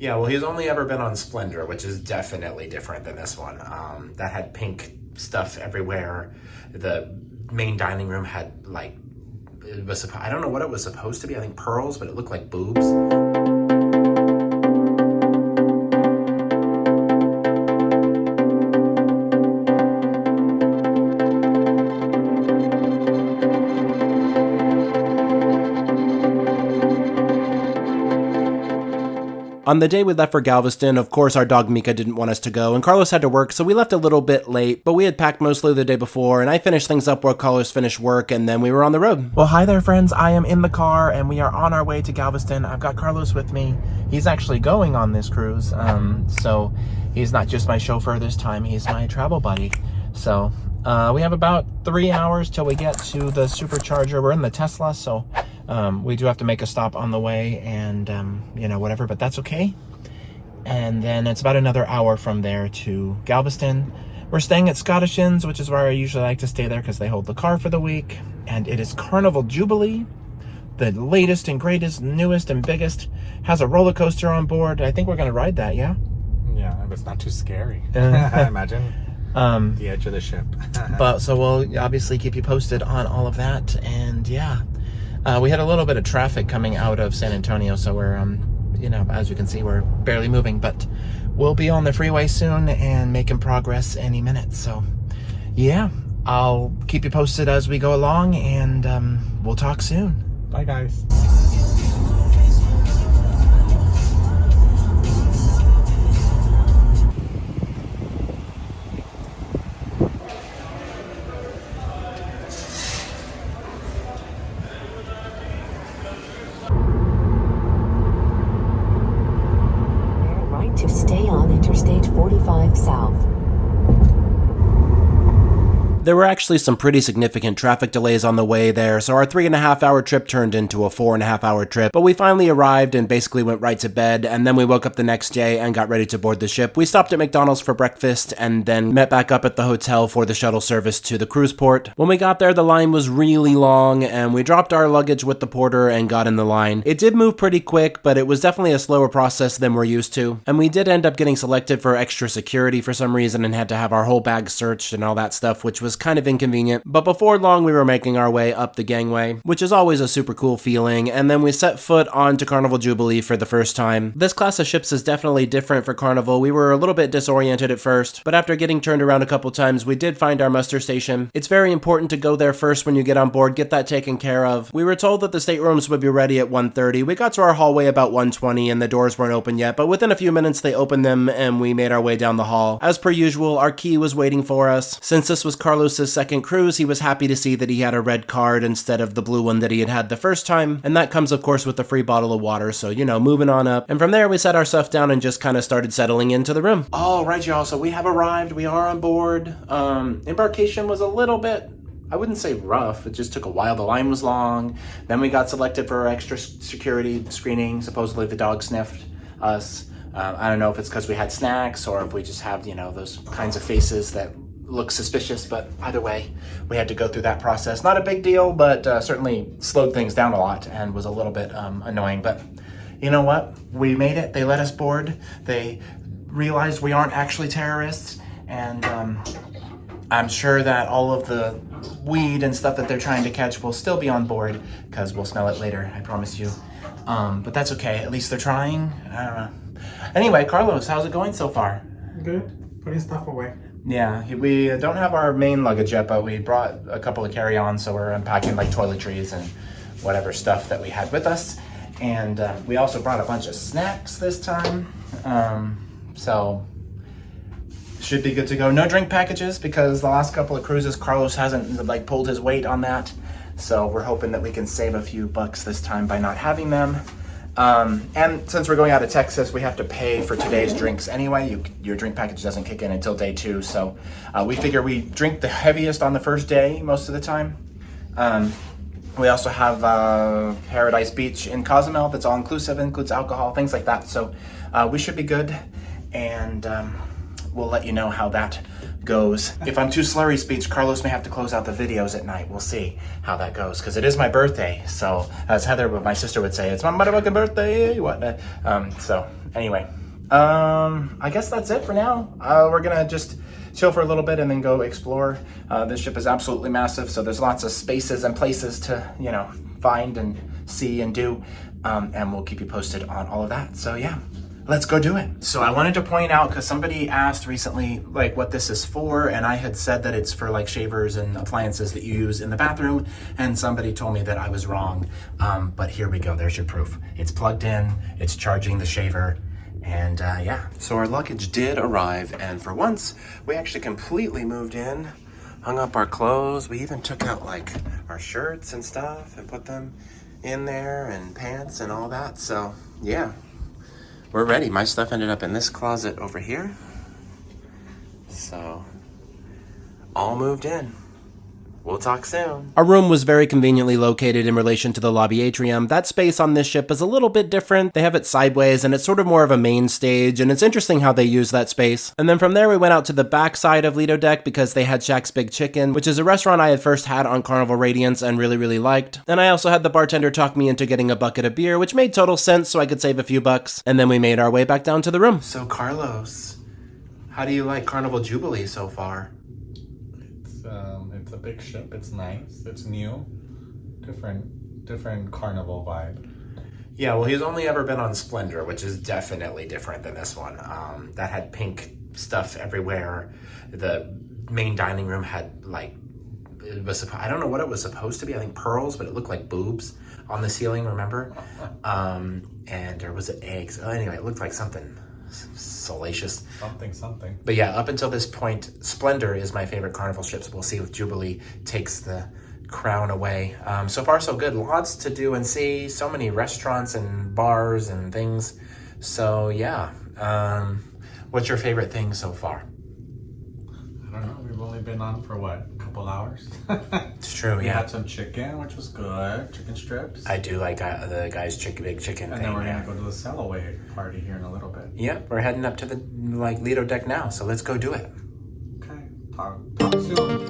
Yeah, well, he's only ever been on Splendor, which is definitely different than this one. That had pink stuff everywhere. The main dining room had like, I don't know what it was supposed to be. I think pearls, but it looked like boobs. On the day we left for Galveston, of course our dog Mika didn't want us to go, and Carlos had to work, so we left a little bit late, but we had packed mostly the day before, and I finished things up while Carlos finished work, and then we were on the road. Well, hi there, friends. I am in the car, and we are on our way to Galveston. I've got Carlos with me. He's actually going on this cruise, so he's not just my chauffeur this time, he's my travel buddy. So we have about 3 hours till we get to the supercharger. We're in the Tesla, so we do have to make a stop on the way and, you know, whatever, but that's okay. And then it's about another hour from there to Galveston. We're staying at Scottish Inns, which is where I usually like to stay there because they hold the car for the week. And it is Carnival Jubilee, the latest and greatest, newest and biggest. Has a roller coaster on board. I think we're going to ride that, yeah? Yeah, if it's not too scary. I imagine. The edge of the ship. But so we'll obviously keep you posted on all of that. And yeah. We had a little bit of traffic coming out of San Antonio, so we're, you know, as you can see, we're barely moving, but we'll be on the freeway soon and making progress any minute. So, yeah, I'll keep you posted as we go along, and we'll talk soon. Bye, guys. To stay on Interstate 45 South. There were actually some pretty significant traffic delays on the way there, so our 3.5-hour trip turned into a 4.5-hour trip, but we finally arrived and basically went right to bed, and then we woke up the next day and got ready to board the ship. We stopped at McDonald's for breakfast and then met back up at the hotel for the shuttle service to the cruise port. When we got there, the line was really long, and we dropped our luggage with the porter and got in the line. It did move pretty quick, but it was definitely a slower process than we're used to, and we did end up getting selected for extra security for some reason and had to have our whole bag searched and all that stuff, which was kind of inconvenient, but before long we were making our way up the gangway, which is always a super cool feeling, and then we set foot onto Carnival Jubilee for the first time. This class of ships is definitely different for Carnival. We were a little bit disoriented at first, but after getting turned around a couple times, we did find our muster station. It's very important to go there first when you get on board, get that taken care of. We were told that the staterooms would be ready at 1:30. We got to our hallway about 1:20 and the doors weren't open yet, but within a few minutes they opened them and we made our way down the hall. As per usual, our key was waiting for us. Since this was Carlos's second cruise, he was happy to see that he had a red card instead of the blue one that he had had the first time, and that comes of course with a free bottle of water, so you know, moving on up. And from there we set our stuff down and just kind of started settling into the room. All right, y'all, so we have arrived. We are on board. Embarkation was a little bit, I wouldn't say rough, it just took a while. The line was long. Then we got selected for extra security screening. Supposedly the dog sniffed us. I don't know if it's because we had snacks or if we just have, you know, those kinds of faces that look suspicious, but either way, we had to go through that process. Not a big deal, but certainly slowed things down a lot and was a little bit annoying. But you know what? We made it. They let us board. They realized we aren't actually terrorists, and I'm sure that all of the weed and stuff that they're trying to catch will still be on board because we'll smell it later, I promise you. But that's okay. At least they're trying. I don't know. Anyway, Carlos, how's it going so far? Good. Putting stuff away. Yeah, we don't have our main luggage yet, but we brought a couple of carry-ons, so we're unpacking like toiletries and whatever stuff that we had with us. And we also brought a bunch of snacks this time, so should be good to go. No drink packages because the last couple of cruises Carlos hasn't like pulled his weight on that, so we're hoping that we can save a few bucks this time by not having them. And since we're going out of Texas, we have to pay for today's drinks anyway. Your drink package doesn't kick in until day 2, so we figure we drink the heaviest on the first day most of the time. We also have Paradise Beach in Cozumel that's all inclusive, includes alcohol, things like that, so we should be good. And we'll let you know how that goes. If I'm too slurry speech, Carlos may have to close out the videos at night. We'll see how that goes, because it is my birthday. So as Heather, my sister would say, it's my motherfucking birthday. What? So anyway, I guess that's it for now. We're gonna just chill for a little bit and then go explore. This ship is absolutely massive, so there's lots of spaces and places to, you know, find and see and do. And we'll keep you posted on all of that. So yeah, let's go do it. So I wanted to point out, because somebody asked recently like what this is for, and I had said that it's for like shavers and appliances that you use in the bathroom, and somebody told me that I was wrong. But here we go, there's your proof. It's plugged in, it's charging the shaver, and yeah. So our luggage did arrive, and for once, we actually completely moved in, hung up our clothes. We even took out like our shirts and stuff and put them in there, and pants and all that. So yeah, we're ready. My stuff ended up in this closet over here. So all moved in. We'll talk soon. Our room was very conveniently located in relation to the lobby atrium. That space on this ship is a little bit different. They have it sideways, and it's sort of more of a main stage, and it's interesting how they use that space. And then from there, we went out to the back side of Lido Deck because they had Shaq's Big Chicken, which is a restaurant I had first had on Carnival Radiance and really liked. And I also had the bartender talk me into getting a bucket of beer, which made total sense so I could save a few bucks. And then we made our way back down to the room. So Carlos, how do you like Carnival Jubilee so far? It's a big ship. It's nice. It's new. Different carnival vibe. Yeah, well, he's only ever been on Splendor, which is definitely different than this one. That had pink stuff everywhere. The main dining room had like, I don't know what it was supposed to be. I think pearls, but it looked like boobs on the ceiling, remember? And there was eggs. Anyway, it looked like something salacious. Something. But yeah, up until this point, Splendor is my favorite carnival ship. So we'll see if Jubilee takes the crown away. So far, so good. Lots to do and see. So many restaurants and bars and things. So yeah, what's your favorite thing so far? I don't know. We've only been on for what, a couple hours? It's true. We Yeah. had some chicken, which was good. Chicken strips. I do like the guy's big chicken And thing. then we're gonna go to the sail away party here in a little bit. Yep, we're heading up to the like Lido Deck now. So let's go do it. Okay. Talk soon.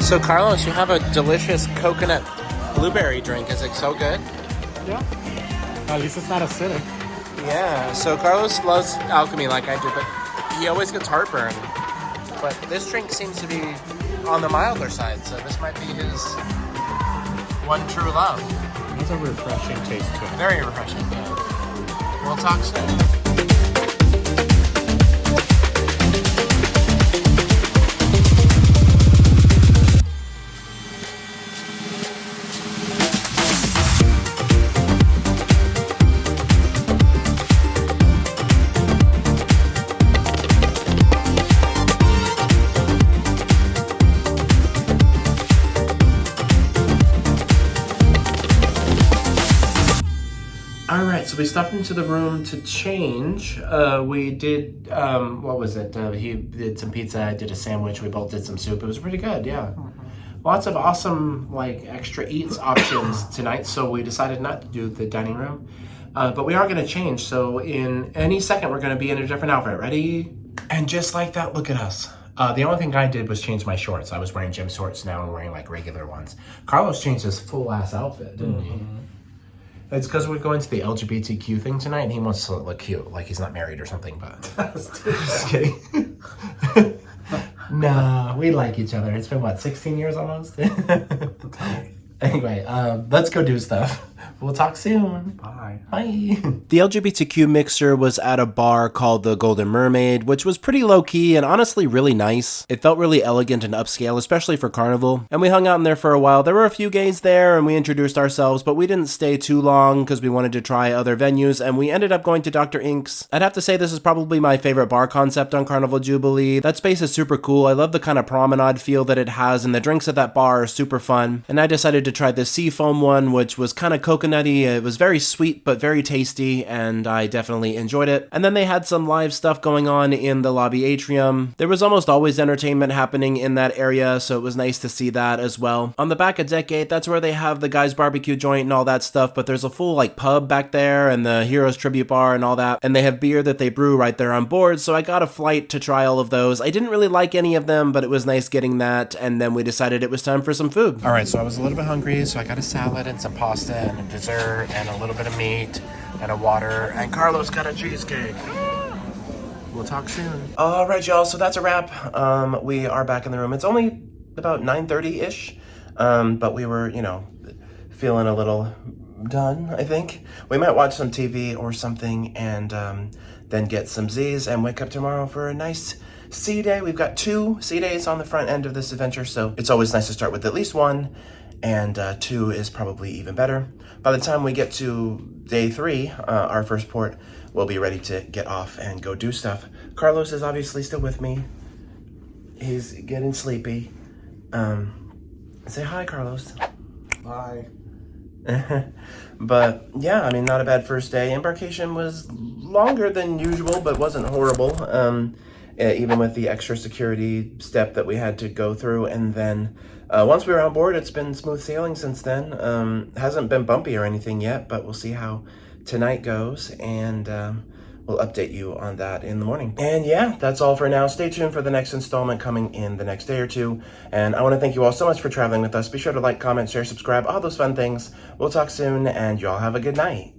So Carlos, you have a delicious coconut blueberry drink. Is it so good? Yeah. At least it's not acidic. Yeah, so Carlos loves alchemy like I do, but he always gets heartburn. But this drink seems to be on the milder side, so this might be his one true love. It has a refreshing taste to it. Very refreshing, yeah. We'll talk soon. Alright, so we stepped into the room to change. We did, what was it? He did some pizza, I did a sandwich, we both did some soup. It was pretty good, yeah. Lots of awesome, like, extra eats options tonight, so we decided not to do the dining room. But we are going to change, so in any second we're going to be in a different outfit. Ready? And just like that, look at us. The only thing I did was change my shorts. I was wearing gym shorts, now I'm wearing, like, regular ones. Carlos changed his full-ass outfit, didn't he? It's because we're going to the LGBTQ thing tonight, and he wants to look cute, like he's not married or something, but... Just kidding. No, we like each other. It's been, what, 16 years almost? Anyway, let's go do stuff. We'll talk soon. Bye. Bye. The LGBTQ mixer was at a bar called the Golden Mermaid, which was pretty low-key and honestly really nice. It felt really elegant and upscale, especially for Carnival. And we hung out in there for a while. There were a few gays there and we introduced ourselves, but we didn't stay too long because we wanted to try other venues, and we ended up going to Dr. Ink's. I'd have to say this is probably my favorite bar concept on Carnival Jubilee. That space is super cool. I love the kind of promenade feel that it has, and the drinks at that bar are super fun. And I decided to try the seafoam one, which was kind of coconutty. It was very sweet but very tasty, and I definitely enjoyed it. And then they had some live stuff going on in the lobby atrium. There was almost always entertainment happening in that area, so it was nice to see that as well. On the back of Deck 8, that's where they have the Guys Barbecue joint and all that stuff, but there's a full like pub back there and the Heroes Tribute Bar and all that, and they have beer that they brew right there on board, so I got a flight to try all of those. I didn't really like any of them, but it was nice getting that, and then we decided it was time for some food. Alright, so I was a little bit hungry, so I got a salad and some pasta and a dessert and a little bit of meat and a water, and Carlos got a cheesecake. We'll talk soon. Alright, y'all, so that's a wrap. We are back in the room. It's only about 9:30-ish, but we were, you know, feeling a little done, I think. We might watch some TV or something and then get some Z's and wake up tomorrow for a nice sea day. We've got 2 sea days on the front end of this adventure, so it's always nice to start with at least 1, and 2 is probably even better. By the time we get to day 3, our first port, we'll be ready to get off and go do stuff. Carlos is obviously still with me. He's getting sleepy. Say hi, Carlos. Bye. But yeah, I mean, not a bad first day. Embarkation was longer than usual, but wasn't horrible. Even with the extra security step that we had to go through. And then once we were on board, it's been smooth sailing since then. Hasn't been bumpy or anything yet, but we'll see how tonight goes, and we'll update you on that in the morning. And yeah, that's all for now. Stay tuned for the next installment coming in the next day or 2. And I want to thank you all so much for traveling with us. Be sure to like, comment, share, subscribe, all those fun things. We'll talk soon, and y'all have a good night.